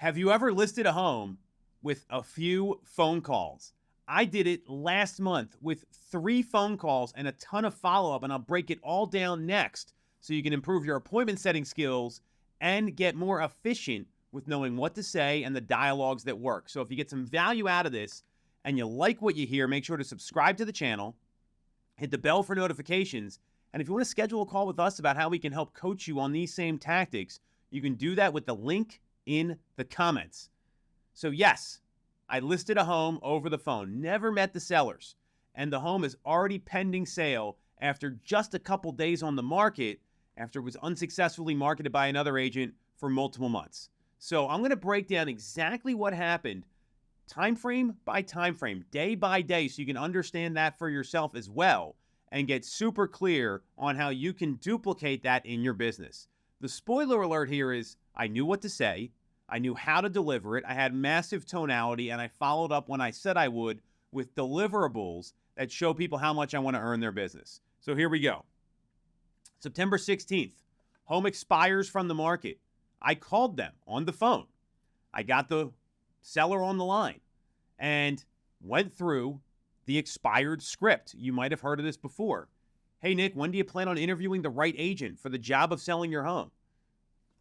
Have you ever listed a home with a few phone calls? I did it last month with 3 phone calls and a ton of follow-up, and I'll break it all down next so you can improve your appointment setting skills and get more efficient with knowing what to say and the dialogues that work. So if you get some value out of this and you like what you hear, make sure to subscribe to the channel, hit the bell for notifications, and if you want to schedule a call with us about how we can help coach you on these same tactics, you can do that with the link in the comments. So yes, I listed a home over the phone, never met the sellers, and the home is already pending sale after just a couple days on the market after it was unsuccessfully marketed by another agent for multiple months. So I'm going to break down exactly what happened, time frame by time frame, day by day, so you can understand that for yourself as well and get super clear on how you can duplicate that in your business. The spoiler alert here is I knew what to say, I knew how to deliver it, I had massive tonality, and I followed up when I said I would with deliverables that show people how much I want to earn their business. So here we go. September 16th, home expires from the market. I called them on the phone. I got the seller on the line and went through the expired script. You might have heard of this before. Hey, Nick, when do you plan on interviewing the right agent for the job of selling your home?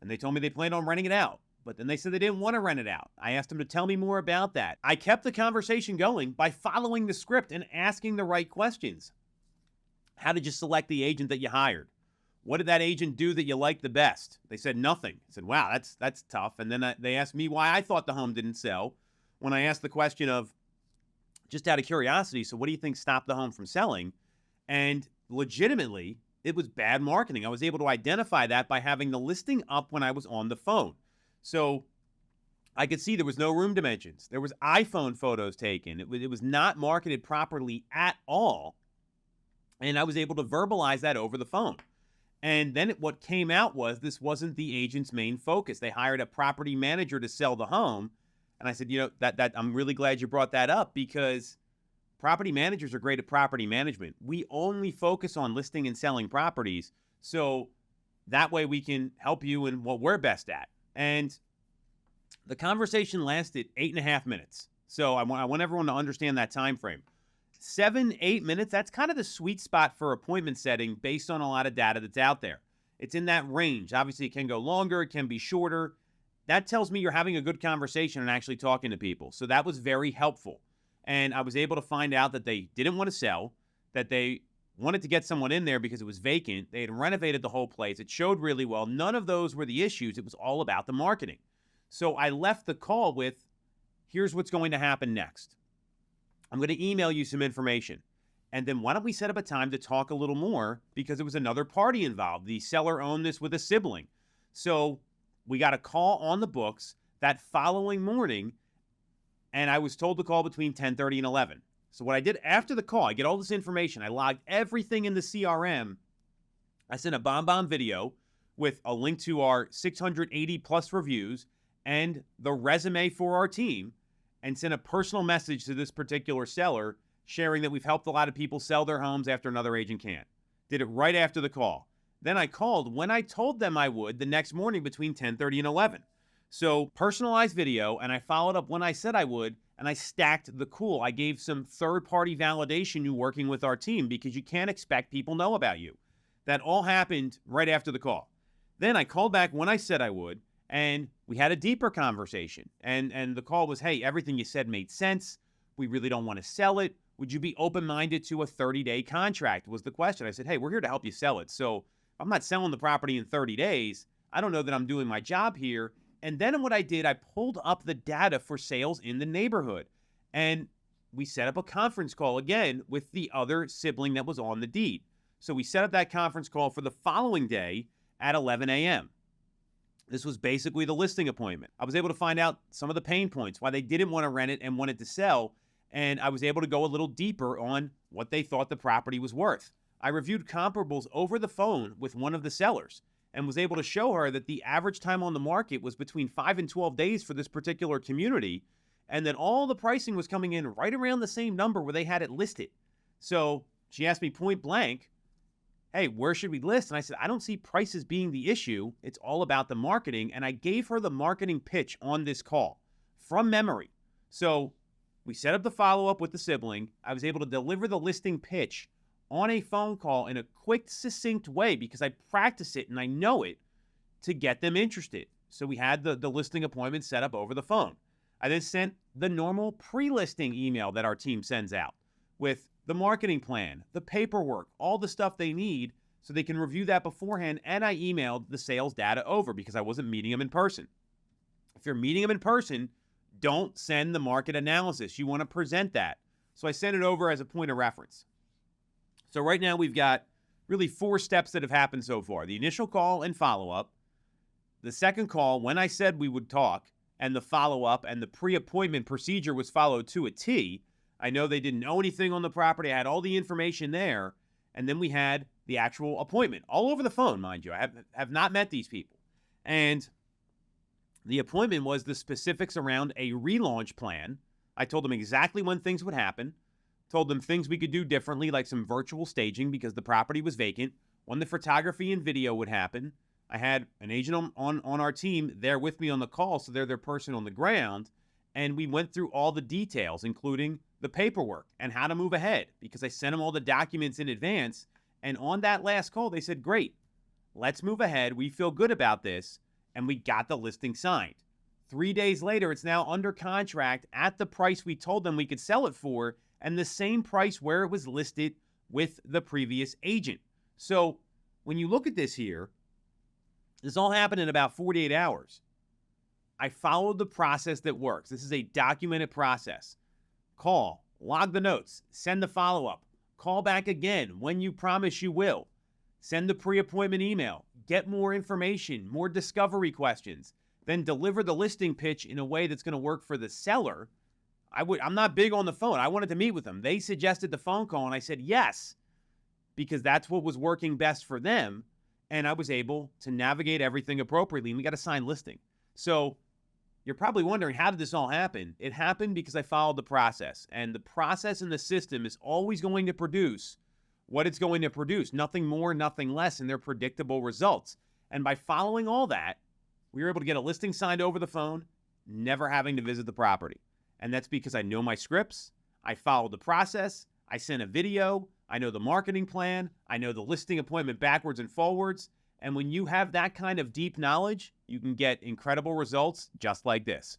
And they told me they planned on renting it out, but then they said they didn't want to rent it out. I asked them to tell me more about that. I kept the conversation going by following the script and asking the right questions. How did you select the agent that you hired? What did that agent do that you liked the best? They said nothing. I said, wow, that's tough. And then they asked me why I thought the home didn't sell when I asked the question of, just out of curiosity, so what do you think stopped the home from selling? And legitimately, it was bad marketing. I was able to identify that by having the listing up when I was on the phone. So I could see there was no room dimensions. There was iPhone photos taken. It was not marketed properly at all. And I was able to verbalize that over the phone. And then what came out was this wasn't the agent's main focus. They hired a property manager to sell the home. And I said, you know, that I'm really glad you brought that up because property managers are great at property management. We only focus on listing and selling properties. So that way we can help you in what we're best at. And the conversation lasted 8.5 minutes. So I want everyone to understand that time frame. 7-8 minutes, that's kind of the sweet spot for appointment setting based on a lot of data that's out there. It's in that range. Obviously, it can go longer, it can be shorter. That tells me you're having a good conversation and actually talking to people. So that was very helpful. And I was able to find out that they didn't want to sell, that they wanted to get someone in there because it was vacant. They had renovated the whole place. It showed really well. None of those were the issues. It was all about the marketing. So I left the call with, here's what's going to happen next. I'm going to email you some information. And then why don't we set up a time to talk a little more because there was another party involved. The seller owned this with a sibling. So we got a call on the books that following morning, and I was told to call between 10:30 and 11. So what I did after the call, I get all this information. I logged everything in the CRM. I sent a BombBomb video with a link to our 680 plus reviews and the resume for our team, and sent a personal message to this particular seller sharing that we've helped a lot of people sell their homes after another agent can't. Did it right after the call. Then I called when I told them I would the next morning between 10:30 and 11. So personalized video, and I followed up when I said I would, and I stacked the cool. I gave some third-party validation you working with our team because you can't expect people know about you. That all happened right after the call. Then I called back when I said I would, and we had a deeper conversation. And the call was, hey, everything you said made sense. We really don't want to sell it. Would you be open-minded to a 30-day contract was the question. I said, hey, we're here to help you sell it. So if I'm not selling the property in 30 days, I don't know that I'm doing my job here. And then what I did, I pulled up the data for sales in the neighborhood. And we set up a conference call again with the other sibling that was on the deed. So we set up that conference call for the following day at 11 a.m. This was basically the listing appointment. I was able to find out some of the pain points, why they didn't want to rent it and wanted to sell, and I was able to go a little deeper on what they thought the property was worth. I reviewed comparables over the phone with one of the sellers and was able to show her that the average time on the market was between 5 and 12 days for this particular community, and that all the pricing was coming in right around the same number where they had it listed. So she asked me point blank, hey, where should we list? And I said, I don't see prices being the issue. It's all about the marketing. And I gave her the marketing pitch on this call from memory. So we set up the follow-up with the sibling. I was able to deliver the listing pitch on a phone call in a quick, succinct way because I practice it and I know it to get them interested. So we had the listing appointment set up over the phone. I then sent the normal pre-listing email that our team sends out with the marketing plan, the paperwork, all the stuff they need so they can review that beforehand. And I emailed the sales data over because I wasn't meeting them in person. If you're meeting them in person, don't send the market analysis. You want to present that. So I sent it over as a point of reference. So right now we've got really 4 steps that have happened so far. The initial call and follow-up, the second call when I said we would talk, and the follow-up and the pre-appointment procedure was followed to a T. I know they didn't know anything on the property. I had all the information there. And then we had the actual appointment all over the phone, mind you. I have not met these people. And the appointment was the specifics around a relaunch plan. I told them exactly when things would happen. Told them things we could do differently, like some virtual staging because the property was vacant. When the photography and video would happen. I had an agent on our team there with me on the call, so they're their person on the ground. And we went through all the details, including the paperwork and how to move ahead because I sent them all the documents in advance. And on that last call, they said, great, let's move ahead. We feel good about this. And we got the listing signed. 3 days later, it's now under contract at the price we told them we could sell it for and the same price where it was listed with the previous agent. So when you look at this here, this all happened in about 48 hours. I followed the process that works. This is a documented process. Call, log the notes, send the follow-up, call back again when you promise you will. Send the pre-appointment email, get more information, more discovery questions, then deliver the listing pitch in a way that's going to work for the seller. I'm not big on the phone. I wanted to meet with them. They suggested the phone call, and I said yes, because that's what was working best for them, and I was able to navigate everything appropriately, and we got a signed listing. So you're probably wondering, how did this all happen? It happened because I followed the process, and the process in the system is always going to produce what it's going to produce. Nothing more, nothing less, and they're predictable results. And by following all that, we were able to get a listing signed over the phone, never having to visit the property. And that's because I know my scripts, I followed the process, I sent a video, I know the marketing plan, I know the listing appointment backwards and forwards. And when you have that kind of deep knowledge, you can get incredible results just like this.